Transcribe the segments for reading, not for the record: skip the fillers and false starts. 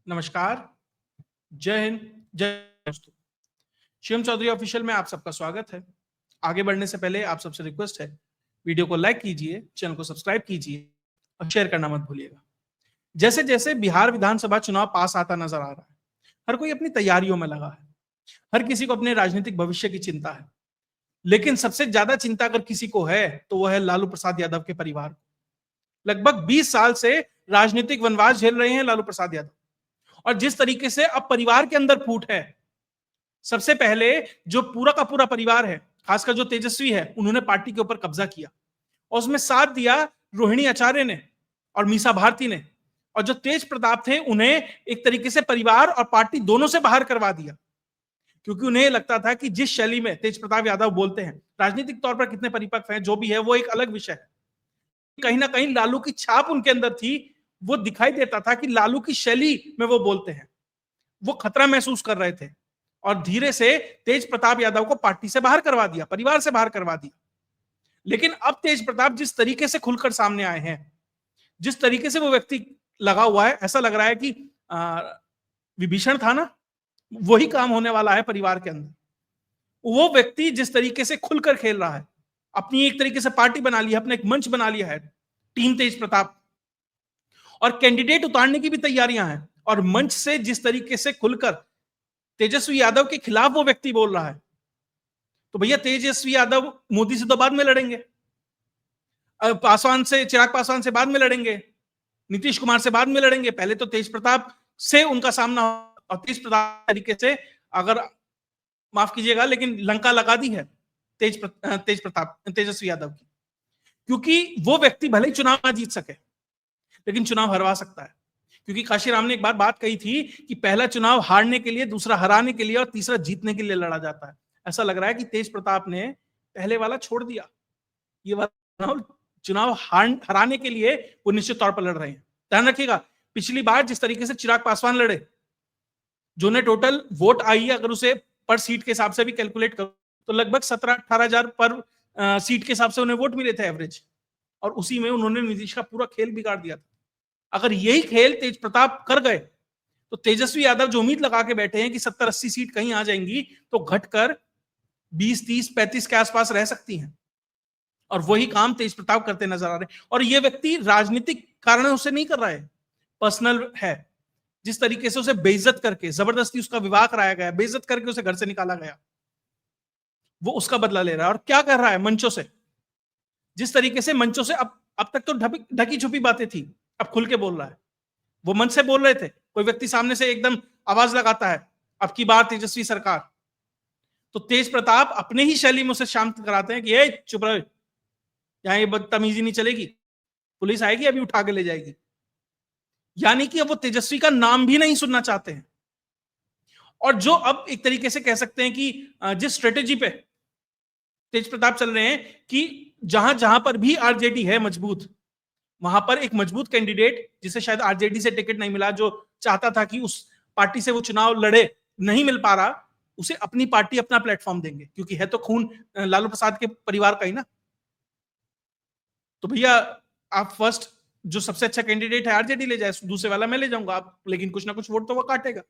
नमस्कार, जय हिंद, जय दोस्तों। शिवम चौधरी ऑफिशियल में आप सबका स्वागत है। आगे बढ़ने से पहले आप सबसे रिक्वेस्ट है, वीडियो को लाइक कीजिए, चैनल को सब्सक्राइब कीजिए और शेयर करना मत भूलिएगा। जैसे जैसे बिहार विधानसभा चुनाव पास आता नजर आ रहा है, हर कोई अपनी तैयारियों में लगा है। हर किसी को अपने राजनीतिक भविष्य की चिंता है, लेकिन सबसे ज्यादा चिंता अगर किसी को है तो वह है लालू प्रसाद यादव के परिवार को। लगभग 20 साल से राजनीतिक वनवास झेल रहे हैं लालू प्रसाद यादव, और जिस तरीके से अब परिवार के अंदर फूट है, सबसे पहले जो पूरा का पूरा परिवार है, खासकर जो तेजस्वी है, उन्होंने पार्टी के ऊपर कब्जा किया और उसमें साथ दिया रोहिणी आचार्य ने और मीसा भारती ने, और जो तेज प्रताप थे उन्हें एक तरीके से परिवार और पार्टी दोनों से बाहर करवा दिया, क्योंकि उन्हें लगता था कि जिस शैली में तेज प्रताप यादव बोलते हैं, राजनीतिक तौर पर कितने परिपक्व हैं जो भी है वो एक अलग विषय है, कहीं ना कहीं लालू की छाप उनके अंदर थी। वो दिखाई देता था कि लालू की शैली में वो बोलते हैं, वो खतरा महसूस कर रहे थे और धीरे से तेज प्रताप यादव को पार्टी से बाहर करवा दिया, परिवार से बाहर करवा दिया। लेकिन अब तेज प्रताप जिस तरीके से खुलकर सामने आए हैं, जिस तरीके से वो व्यक्ति लगा हुआ है, ऐसा लग रहा है कि विभीषण था ना, वही काम होने वाला है परिवार के अंदर। वो व्यक्ति जिस तरीके से खुलकर खेल रहा है, अपनी एक तरीके से पार्टी बना लिया, अपना एक मंच बना लिया है, टीम तेज प्रताप, और कैंडिडेट उतारने की भी तैयारियां हैं, और मंच से जिस तरीके से खुलकर तेजस्वी यादव के खिलाफ वो व्यक्ति बोल रहा है, तो भैया तेजस्वी यादव मोदी से तो बाद में लड़ेंगे, पासवान से, चिराग पासवान से बाद में लड़ेंगे, नीतीश कुमार से बाद में लड़ेंगे, पहले तो तेज प्रताप से उनका सामना। और तेज प्रताप तरीके से, अगर माफ कीजिएगा लेकिन लंका लगा दी है तेज प्रताप तेजस्वी यादव की, क्योंकि वो व्यक्ति भले ही चुनाव ना जीत सके लेकिन चुनाव हरवा सकता है। क्योंकि काशीराम ने एक बार बात कही थी कि पहला चुनाव हारने के लिए, दूसरा हराने के लिए और तीसरा जीतने के लिए लड़ा जाता है। ऐसा लग रहा है कि तेज प्रताप ने पहले वाला छोड़ दिया, ये वाला चुनाव हराने के लिए वो निश्चित तौर पर लड़ रहे हैं। ध्यान रखिएगा, पिछली बार जिस तरीके से चिराग पासवान लड़े, जो ने टोटल वोट आई, अगर उसे पर सीट के हिसाब से भी कैलकुलेट करो तो लगभग 17-18 हजार पर सीट के हिसाब से उन्हें वोट मिले थे एवरेज, और उसी में उन्होंने नीतीश का पूरा खेल बिगाड़ दिया था। अगर यही खेल तेज प्रताप कर गए तो तेजस्वी यादव जो उम्मीद लगा के बैठे हैं कि 70-80 सीट कहीं आ जाएंगी, तो घटकर 20, 30, 35 के आसपास रह सकती हैं, और वही काम तेज प्रताप करते नजर आ रहे हैं। और यह व्यक्ति राजनीतिक कारणों से नहीं कर रहा है, पर्सनल है। जिस तरीके से उसे बेइज्जत करके, जबरदस्ती उसका विवाह कराया गया, बेइज्जत करके उसे घर से निकाला गया, वो उसका बदला ले रहा है। और क्या कर रहा है मंचों से, जिस तरीके से मंचों से अब तक तो ढकी छुपी बातें थी, अब खुल के बोल रहा है। वो मंच से बोल रहे थे, कोई व्यक्ति सामने से एकदम आवाज लगाता है, अब की बार तेजस्वी सरकार, तो तेज प्रताप अपने ही शैली में उसे शांत कराते हैं कि ए चुप रहो, यहां ये बदतमीजी नहीं चलेगी, पुलिस आएगी अभी उठा के ले जाएगी। यानी कि अब वो तेजस्वी का नाम भी नहीं सुनना चाहते हैं। और जो अब एक तरीके से कह सकते हैं कि जिस स्ट्रेटेजी पे तेज प्रताप चल रहे हैं, कि जहां जहां पर भी आरजेडी है मजबूत, वहां पर एक मजबूत कैंडिडेट, जिसे शायद आरजेडी से टिकट नहीं मिला, जो चाहता था कि उस पार्टी से वो चुनाव लड़े, नहीं मिल पा रहा, उसे अपनी पार्टी अपना प्लेटफॉर्म देंगे, क्योंकि है तो खून लालू प्रसाद के परिवार का ही ना। तो भैया आप फर्स्ट जो सबसे अच्छा कैंडिडेट है आरजेडी ले जाए, दूसरे वाला मैं ले जाऊंगा, आप लेकिन कुछ ना कुछ वोट तो वो काटेगा।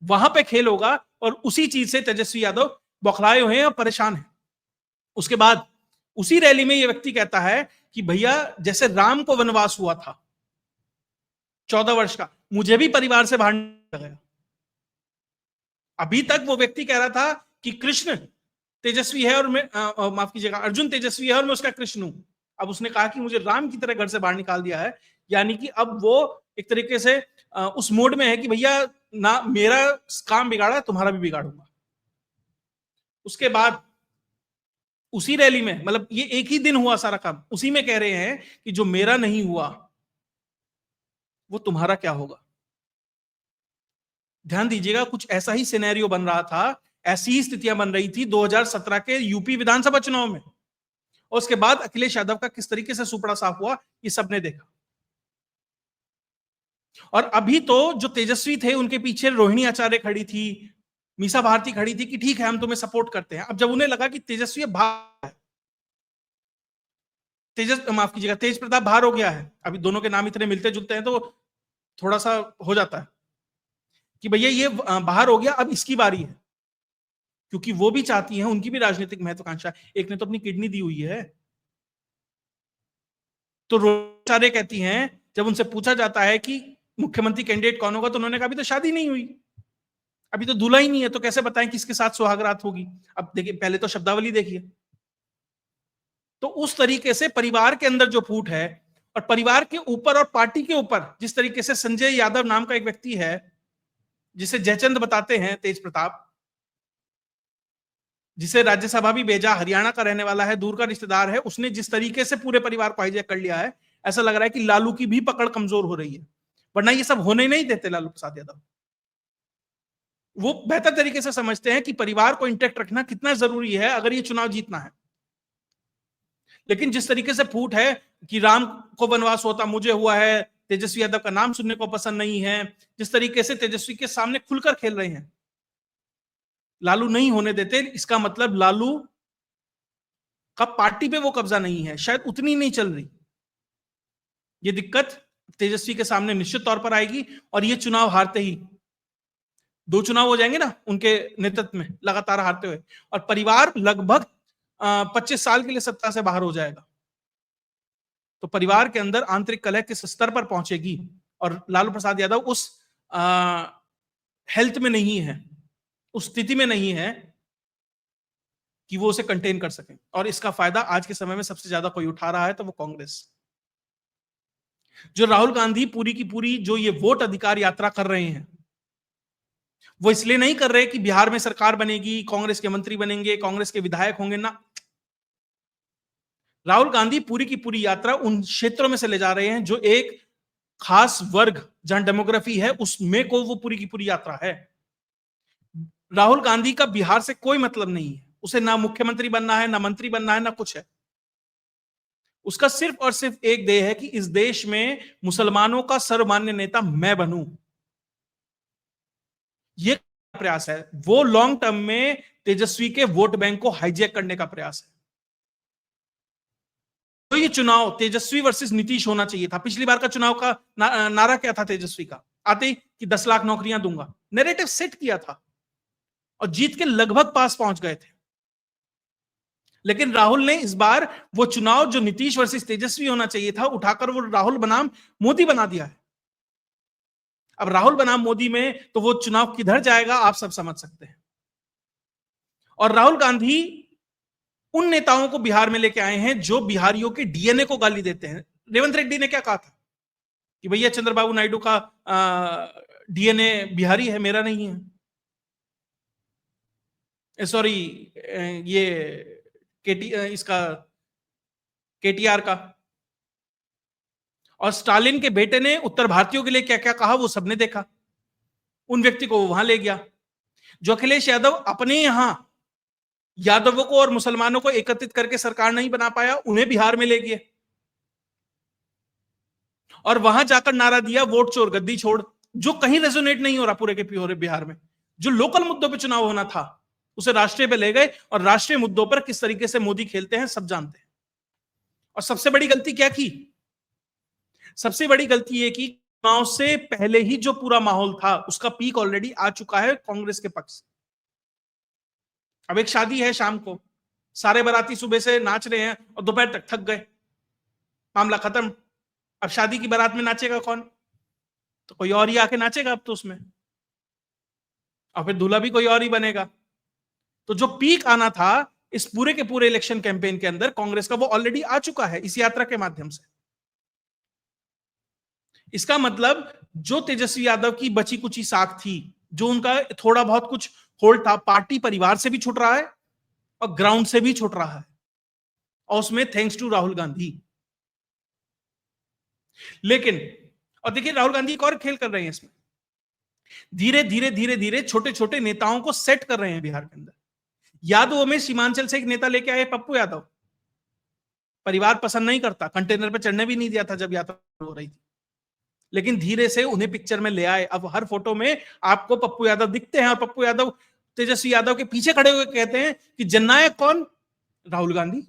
वहां पे खेल होगा, और उसी चीज से तेजस्वी यादव बौखलाए हुए हैं और परेशान हैं। उसके बाद उसी रैली में यह व्यक्ति कहता है कि भैया जैसे राम को वनवास हुआ था 14 वर्ष का, मुझे भी परिवार से बाहर निकल गया। अभी तक वो व्यक्ति कह रहा था कि कृष्ण तेजस्वी है और मैं माफ कीजिएगा, अर्जुन तेजस्वी है और मैं उसका कृष्ण हूं। अब उसने कहा कि मुझे राम की तरह घर से बाहर निकाल दिया है, यानी कि अब वो एक तरीके से उस मोड में है कि भैया ना मेरा काम बिगाड़ा, तुम्हारा भी बिगाड़ूंगा। उसके बाद उसी रैली में, मतलब ये एक ही दिन हुआ सारा काम, उसी में कह रहे हैं कि जो मेरा नहीं हुआ वो तुम्हारा क्या होगा। ध्यान दीजिएगा, कुछ ऐसा ही सिनेरियो बन रहा था, ऐसी ही स्थितियां बन रही थी 2017 के यूपी विधानसभा चुनाव में, और उसके बाद अखिलेश यादव का किस तरीके से सुपड़ा साफ हुआ, ये सबने देखा। और अभी तो जो तेजस्वी थे उनके पीछे रोहिणी आचार्य खड़ी थी, मीसा भारती खड़ी थी कि ठीक है हम तुम्हें सपोर्ट करते हैं। अब जब उन्हें लगा कि तेजस्वी माफ कीजिएगा, तेज प्रताप बाहर हो गया है, अभी दोनों के नाम इतने मिलते जुलते हैं तो थोड़ा सा हो जाता है, कि भैया ये बाहर हो गया, अब इसकी बारी है, क्योंकि वो भी चाहती हैं, उनकी भी राजनीतिक महत्वाकांक्षा। एक ने तो अपनी किडनी दी हुई है। तो रोचारे कहती हैं, जब उनसे पूछा जाता है कि मुख्यमंत्री कैंडिडेट कौन होगा, तो उन्होंने कहा अभी तो शादी नहीं हुई, अभी तो दूल्हा ही नहीं है, तो कैसे बताएं किसके साथ सुहागरात होगी। अब देखिए, पहले तो शब्दावली देखिए। तो उस तरीके से परिवार के अंदर जो फूट है, और परिवार के ऊपर और पार्टी के ऊपर जिस तरीके से संजय यादव नाम का एक व्यक्ति है, जिसे जयचंद बताते हैं, तेज प्रताप, जिसे राज्यसभा भी भेजा, हरियाणा का रहने वाला है, दूर का रिश्तेदार है, उसने जिस तरीके से पूरे परिवार को हाईजैक कर लिया है, ऐसा लग रहा है कि लालू की भी पकड़ कमजोर हो रही है। वरना ये सब होने नहीं देते लालू प्रसाद यादव। वो बेहतर तरीके से समझते हैं कि परिवार को इंटैक्ट रखना कितना जरूरी है अगर ये चुनाव जीतना है। लेकिन जिस तरीके से फूट है कि राम को वनवास होता, मुझे हुआ है, तेजस्वी यादव का नाम सुनने को पसंद नहीं है, जिस तरीके से तेजस्वी के सामने खुलकर खेल रहे हैं, लालू नहीं होने देते। इसका मतलब लालू का पार्टी पे वो कब्जा नहीं है, शायद उतनी नहीं चल रही। ये दिक्कत तेजस्वी के सामने निश्चित तौर पर आएगी, और ये चुनाव हारते ही, 2 चुनाव हो जाएंगे ना उनके नेतृत्व में लगातार हारते हुए, और परिवार लगभग 25 साल के लिए सत्ता से बाहर हो जाएगा। तो परिवार के अंदर आंतरिक कलह किस स्तर पर पहुंचेगी, और लालू प्रसाद यादव उस हेल्थ में नहीं है, उस स्थिति में नहीं है कि वो उसे कंटेन कर सके। और इसका फायदा आज के समय में सबसे ज्यादा कोई उठा रहा है तो वो कांग्रेस। जो राहुल गांधी पूरी की पूरी जो ये वोट अधिकार यात्रा कर रहे हैं, वो इसलिए नहीं कर रहे कि बिहार में सरकार बनेगी, कांग्रेस के मंत्री बनेंगे, कांग्रेस के विधायक होंगे ना। राहुल गांधी पूरी की पूरी यात्रा उन क्षेत्रों में से ले जा रहे हैं जो एक खास वर्ग, जहां डेमोग्राफी है, उसमें को वो पूरी की पूरी यात्रा है। राहुल गांधी का बिहार से कोई मतलब नहीं है, उसे ना मुख्यमंत्री बनना है, ना मंत्री बनना है, ना कुछ है। उसका सिर्फ और सिर्फ एक ध्येय है कि इस देश में मुसलमानों का सर्वमान्य नेता मैं बनूं। यह प्रयास है। वो लॉन्ग टर्म में तेजस्वी के वोट बैंक को हाईजैक करने का प्रयास है। तो ये चुनाव तेजस्वी वर्सेस नीतीश होना चाहिए था। पिछली बार का चुनाव का नारा क्या था तेजस्वी का, आते ही कि 10 लाख नौकरियां दूंगा। नैरेटिव सेट किया था और जीत के लगभग पास पहुंच गए थे। लेकिन राहुल ने इस बार वो चुनाव जो नीतीश वर्सेस तेजस्वी होना चाहिए था, उठाकर वो राहुल बनाम मोदी बना दिया है। अब राहुल बनाम मोदी में तो वो चुनाव किधर जाएगा आप सब समझ सकते हैं। और राहुल गांधी उन नेताओं को बिहार में लेके आए हैं जो बिहारियों के डीएनए को गाली देते हैं। रेवंत रेड्डी ने क्या कहा था कि भैया चंद्रबाबू नायडू का डीएनए बिहारी है, मेरा नहीं है। सॉरी, ये इसका केटीआर का। और स्टालिन के बेटे ने उत्तर भारतीयों के लिए क्या क्या कहा वो सबने देखा। उन व्यक्ति को वो वहां ले गया। जो अखिलेश यादव अपने यहां यादवों को और मुसलमानों को एकत्रित करके सरकार नहीं बना पाया, उन्हें बिहार में ले गए और वहां जाकर नारा दिया वोट चोर गद्दी छोड़, जो कहीं रेजोनेट नहीं हो रहा पूरे के पूरे बिहार में। जो लोकल मुद्दों पे चुनाव होना था उसे राष्ट्रीय पे ले गए, और राष्ट्रीय मुद्दों पर किस तरीके से मोदी खेलते हैं सब जानते हैं। और सबसे बड़ी गलती क्या की? सबसे बड़ी गलती ये की, चुनाव से पहले ही जो पूरा माहौल था उसका पीक ऑलरेडी आ चुका है कांग्रेस के पक्ष। अब एक शादी है शाम को, सारे बाराती सुबह से नाच रहे हैं और दोपहर तक थक गए, मामला खत्म। अब शादी की बारात में नाचेगा कौन? तो कोई और ही आके नाचेगा अब तो उसमें, और फिर दूल्हा भी कोई और ही बनेगा। तो जो पीक आना था इस पूरे के पूरे इलेक्शन कैंपेन के अंदर कांग्रेस का, वो ऑलरेडी आ चुका है इस यात्रा के माध्यम से। इसका मतलब जो तेजस्वी यादव की बची कुची साख थी, जो उनका थोड़ा बहुत कुछ होल्ड था, पार्टी परिवार से भी छुट रहा है और ग्राउंड से भी छुट रहा है, और उसमें थैंक्स टू राहुल गांधी। लेकिन और देखिए राहुल गांधी एक और खेल कर रहे हैं इसमें, धीरे धीरे धीरे धीरे छोटे छोटे नेताओं को सेट कर रहे हैं बिहार के अंदर। यादवों में सीमांचल से एक नेता लेके आए पप्पू यादव, परिवार पसंद नहीं करता, कंटेनर पे चढ़ने भी नहीं दिया था जब यात्रा हो रही थी, लेकिन धीरे से उन्हें पिक्चर में ले आए। अब हर फोटो में आपको पप्पू यादव दिखते हैं, और पप्पू यादव तेजस्वी यादव के पीछे खड़े हुए कहते हैं कि जननायक कौन? राहुल गांधी।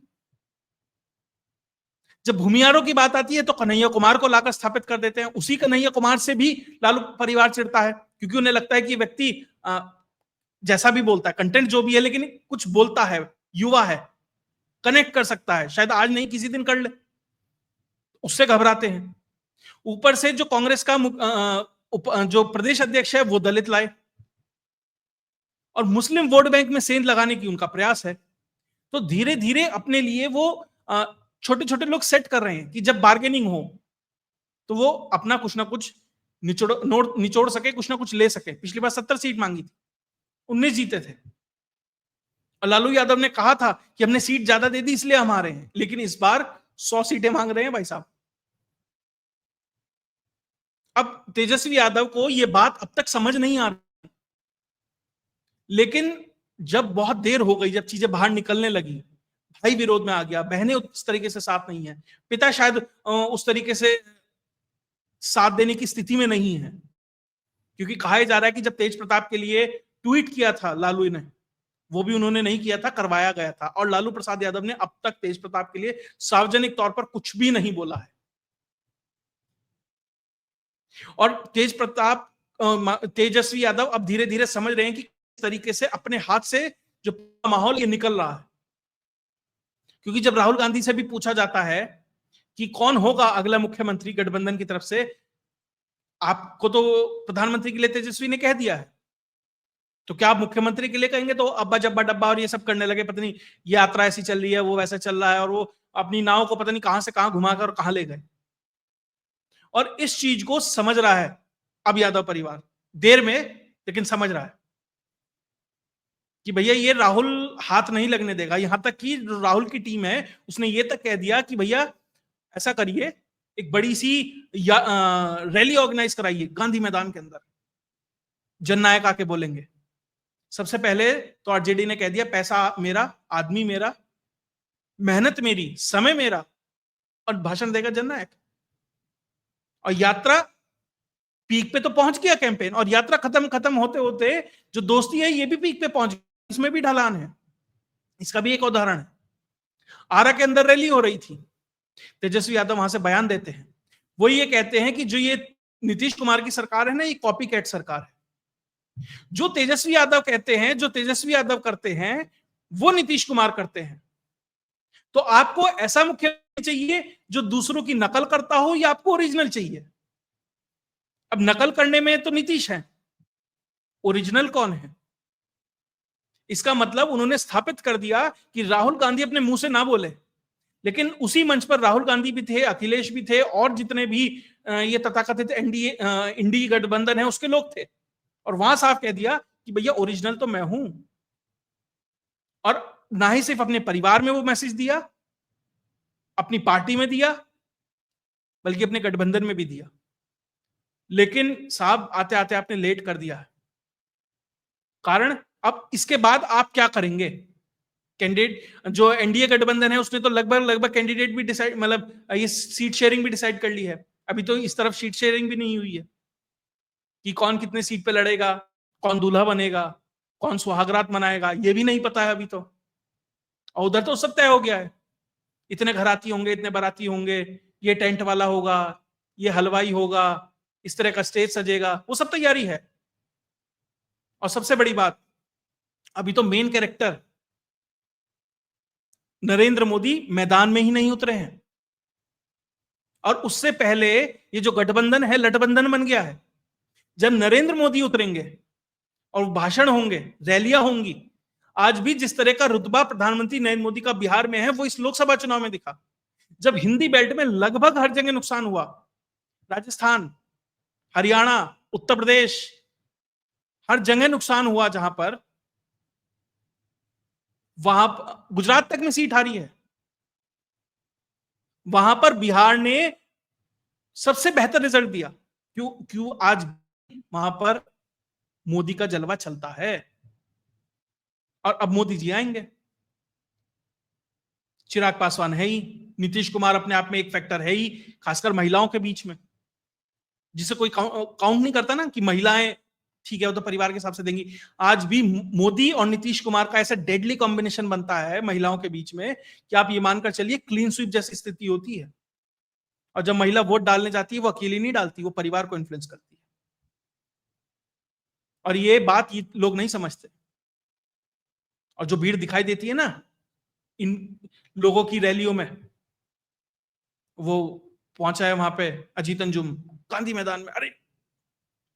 जब भूमियारों की बात आती है तो कन्हैया कुमार को लाकर स्थापित कर देते हैं। उसी कन्हैया कुमार से भी लालू परिवार चिढ़ता है, क्योंकि उन्हें लगता है कि व्यक्ति जैसा भी बोलता है, कंटेंट जो भी है, लेकिन कुछ बोलता है, युवा है, कनेक्ट कर सकता है, शायद आज नहीं किसी दिन कर ले, उससे घबराते हैं। ऊपर से जो कांग्रेस का जो प्रदेश अध्यक्ष है वो दलित लाए, और मुस्लिम वोट बैंक में सेंध लगाने की उनका प्रयास है। तो धीरे धीरे अपने लिए वो छोटे छोटे लोग सेट कर रहे हैं कि जब बार्गेनिंग हो तो वो अपना कुछ ना कुछ निचोड़ सके, कुछ ना कुछ ले सके। पिछली बार 70 सीट मांगी थी, 19 जीते थे, और लालू यादव ने कहा था कि हमने सीट ज्यादा दे दी इसलिए हम आ रहे हैं, लेकिन इस बार 100 सीटें मांग रहे हैं भाई साहब। अब तेजस्वी यादव को यह बात अब तक समझ नहीं आ रही, लेकिन जब बहुत देर हो गई, जब चीजें बाहर निकलने लगी, भाई विरोध में आ गया, बहनें उस तरीके से साथ नहीं है, पिता शायद उस तरीके से साथ देने की स्थिति में नहीं है, क्योंकि कहा जा रहा है कि जब तेज प्रताप के लिए ट्वीट किया था लालू ने, वो भी उन्होंने नहीं किया था, करवाया गया था। और लालू प्रसाद यादव ने अब तक तेज प्रताप के लिए सार्वजनिक तौर पर कुछ भी नहीं बोला है। और तेजस्वी यादव अब धीरे धीरे समझ रहे हैं कि किस तरीके से अपने हाथ से जो माहौल ये निकल रहा है। क्योंकि जब राहुल गांधी से भी पूछा जाता है कि कौन होगा अगला मुख्यमंत्री गठबंधन की तरफ से, आपको तो प्रधानमंत्री के लिए तेजस्वी ने कह दिया है, तो क्या आप मुख्यमंत्री के लिए कहेंगे? तो अब्बा जब्बा डब्बा और ये सब करने लगे, पता नहीं ये यात्रा ऐसी चल रही है, वो वैसा चल रहा है, और वो अपनी नाव को पता नहीं कहां से कहां घुमाकर कहां ले गए। और इस चीज को समझ रहा है अब यादव परिवार, देर में लेकिन समझ रहा है कि भैया ये राहुल हाथ नहीं लगने देगा। यहां तक कि राहुल की टीम है, उसने ये तक कह दिया कि भैया ऐसा करिए, एक बड़ी सी रैली ऑर्गेनाइज कराइए गांधी मैदान के अंदर, जननायक आके बोलेंगे। सबसे पहले तो आरजेडी ने कह दिया पैसा मेरा, आदमी मेरा, मेहनत मेरी, समय मेरा, और भाषण देगा जननायक। और यात्रा पीक पे तो पहुंच गया कैंपेन, और यात्रा खत्म होते होते जो दोस्ती है ये भी पीक पे पहुंच गई, इसमें भी ढलान है। इसका भी एक उदाहरण है, आरा के अंदर रैली हो रही थी, तेजस्वी यादव वहां से बयान देते हैं, वो ये कहते हैं कि जो ये नीतीश कुमार की सरकार है ना, ये कॉपी कैट सरकार है। जो तेजस्वी यादव कहते हैं, जो तेजस्वी यादव करते हैं, वो नीतीश कुमार करते हैं। तो आपको ऐसा मुख्यमंत्री चाहिए जो दूसरों की नकल करता हो, या आपको ओरिजिनल चाहिए? अब नकल करने में तो नीतीश है, ओरिजिनल कौन है? इसका मतलब उन्होंने स्थापित कर दिया कि राहुल गांधी अपने मुंह से ना बोले, लेकिन उसी मंच पर राहुल गांधी भी थे, अखिलेश भी थे, और जितने भी ये तथाकथित एनडीए इंडी गठबंधन है उसके लोग थे, और वहां साफ कह दिया कि भैया ओरिजिनल तो मैं हूं। और ना ही सिर्फ अपने परिवार में वो मैसेज दिया, अपनी पार्टी में दिया, बल्कि अपने गठबंधन में भी दिया। लेकिन साहब आते आते आपने लेट कर दिया है। कारण अब इसके बाद आप क्या करेंगे? कैंडिडेट जो एनडीए गठबंधन है उसने तो लगभग कैंडिडेट भी डिसाइड, मतलब ये सीट शेयरिंग भी डिसाइड कर ली है। अभी तो इस तरफ सीट शेयरिंग भी नहीं हुई है कि कौन कितने सीट पे लड़ेगा, कौन दूल्हा बनेगा, कौन सुहागरात मनाएगा, ये भी नहीं पता है अभी तो। और उधर तो सब तय हो गया है, इतने घराती होंगे, इतने बाराती होंगे, ये टेंट वाला होगा, ये हलवाई होगा, इस तरह का स्टेज सजेगा, वो सब तैयारी है। और सबसे बड़ी बात, अभी तो मेन कैरेक्टर नरेंद्र मोदी मैदान में ही नहीं उतरे हैं, और उससे पहले ये जो गठबंधन है लठबंधन बन गया है। जब नरेंद्र मोदी उतरेंगे और भाषण होंगे, रैलियां होंगी, आज भी जिस तरह का रुतबा प्रधानमंत्री नरेंद्र मोदी का बिहार में है, वो इस लोकसभा चुनाव में दिखा, जब हिंदी बेल्ट में लगभग हर जगह नुकसान हुआ, राजस्थान, हरियाणा, उत्तर प्रदेश, हर जगह नुकसान हुआ, जहां पर वहां गुजरात तक में सीट हारी है, वहां पर बिहार ने सबसे बेहतर रिजल्ट दिया। क्यों आज वहां पर मोदी का जलवा चलता है, और अब मोदी जी आएंगे। चिराग पासवान है ही, नीतीश कुमार अपने आप में एक फैक्टर है ही, खासकर महिलाओं के बीच में, जिसे कोई काउंट नहीं करता ना कि महिलाएं ठीक है, वो तो परिवार के हिसाब से देंगी। आज भी मोदी और नीतीश कुमार का ऐसा डेडली कॉम्बिनेशन बनता है महिलाओं के बीच में कि आप ये मानकर चलिए क्लीन स्वीप जैसी स्थिति होती है। और जब महिला वोट डालने जाती है वो अकेली नहीं डालती, वो परिवार को इन्फ्लुएंस करती है। और ये बात ये लोग नहीं समझते। और जो भीड़ दिखाई देती है ना इन लोगों की रैलियों में, वो पहुंचा है वहां पे अजीत अंजुम गांधी मैदान में, अरे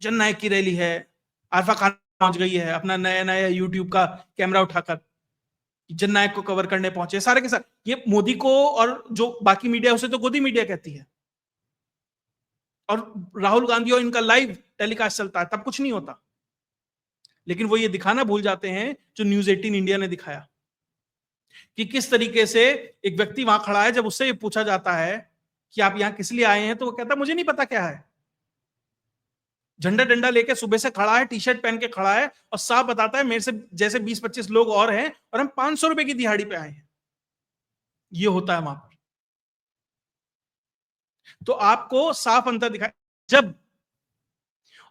जननायक की रैली है, आरफा खान पहुंच गई है अपना नया नया यूट्यूब का कैमरा उठाकर, जननायक को कवर करने पहुंचे सारे के सारे। ये मोदी को और जो बाकी मीडिया उसे तो गोदी मीडिया कहती है, और राहुल गांधी और इनका लाइव टेलीकास्ट चलता है, तब कुछ नहीं होता। लेकिन वो ये दिखाना भूल जाते हैं जो न्यूज 18 इंडिया ने दिखाया कि किस तरीके से एक व्यक्ति वहां खड़ा है, जब उससे ये पूछा जाता है कि आप यहां किस लिए आए हैं, तो वो कहता है मुझे नहीं पता क्या है। झंडा डंडा लेके सुबह से खड़ा है, टी शर्ट पहन के खड़ा है, और साफ बताता है मेरे से जैसे 20-25 लोग और हैं और हम 500 रुपए की दिहाड़ी पे आए हैं। ये होता है वहां पर। तो आपको साफ अंतर दिखाए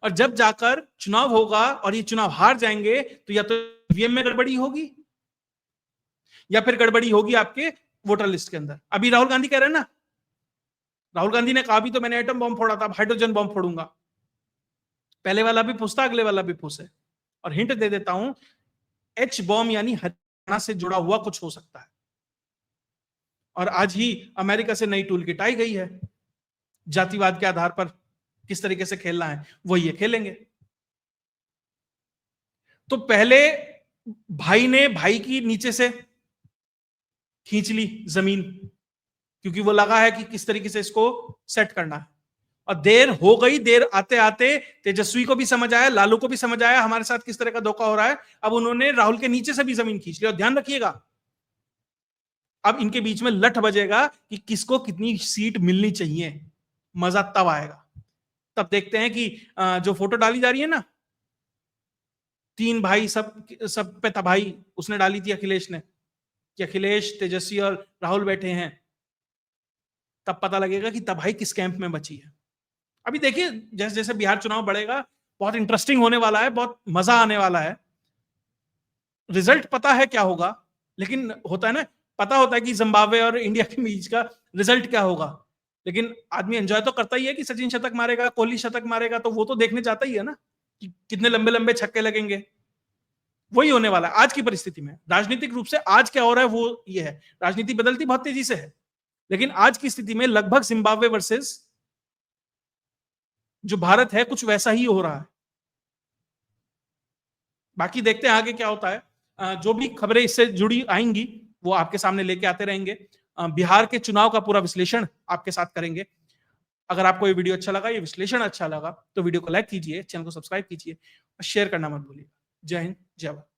जब जाकर चुनाव होगा और ये चुनाव हार जाएंगे, तो या तो ईवीएम में गड़बड़ी होगी या फिर गड़बड़ी होगी आपके वोटर लिस्ट के अंदर। अभी राहुल गांधी कह रहे हैं ना, राहुल गांधी ने कहा भी तो मैंने एटम बॉम्ब फोड़ा था, हाइड्रोजन बॉम्ब फोड़ूंगा। पहले वाला भी फूसता, अगले वाला भी फूसे। और हिंट दे देता हूं, एच बॉम्ब यानी हरियाणा से जुड़ा हुआ कुछ हो सकता है। और आज ही अमेरिका से नई टूल किट आई गई है, जातिवाद के आधार पर किस तरीके से खेलना है वो ये खेलेंगे। तो पहले भाई ने भाई की नीचे से खींच ली जमीन, क्योंकि वो लगा है कि किस तरीके से इसको सेट करना है। और देर हो गई, देर आते आते तेजस्वी को भी समझ आया, लालू को भी समझ आया हमारे साथ किस तरह का धोखा हो रहा है। अब उन्होंने राहुल के नीचे से भी जमीन खींच ली। और ध्यान रखिएगा, अब इनके बीच में लठ बजेगा कि किसको कितनी सीट मिलनी चाहिए। मजा तब आएगा, तब देखते हैं कि जो फोटो डाली जा रही है ना, 3 भाई सब पे तबाही उसने डाली थी अखिलेश ने, कि अखिलेश, तेजस्वी और राहुल बैठे हैं, तब पता लगेगा कि तबाही किस कैंप में बची है। अभी देखिए जैसे जैसे बिहार चुनाव बढ़ेगा, बहुत इंटरेस्टिंग होने वाला है, बहुत मजा आने वाला है। रिजल्ट पता है क्या होगा, लेकिन होता है ना, पता होता है कि जिम्बाब्वे और इंडिया के बीच का रिजल्ट क्या होगा, लेकिन आदमी एंजॉय तो करता ही है कि सचिन शतक मारेगा, कोहली शतक मारेगा, तो वो तो देखने जाता ही है ना कि कितने लंबे लंबे छक्के लगेंगे। वही होने वाला है आज की परिस्थिति में। राजनीतिक रूप से आज क्या हो रहा है वो ये है, राजनीति बदलती बहुत तेजी से है, लेकिन आज की स्थिति में लगभग जिम्बाब्वे वर्सेस जो भारत है कुछ वैसा ही हो रहा है। बाकी देखते हैं आगे क्या होता है। जो भी खबरें इससे जुड़ी आएंगी वो आपके सामने लेके आते रहेंगे। बिहार के चुनाव का पूरा विश्लेषण आपके साथ करेंगे। अगर आपको ये वीडियो अच्छा लगा, ये विश्लेषण अच्छा लगा, तो वीडियो को लाइक कीजिए, चैनल को सब्सक्राइब कीजिए और शेयर करना मत भूलिए। जय हिंद, जय भारत।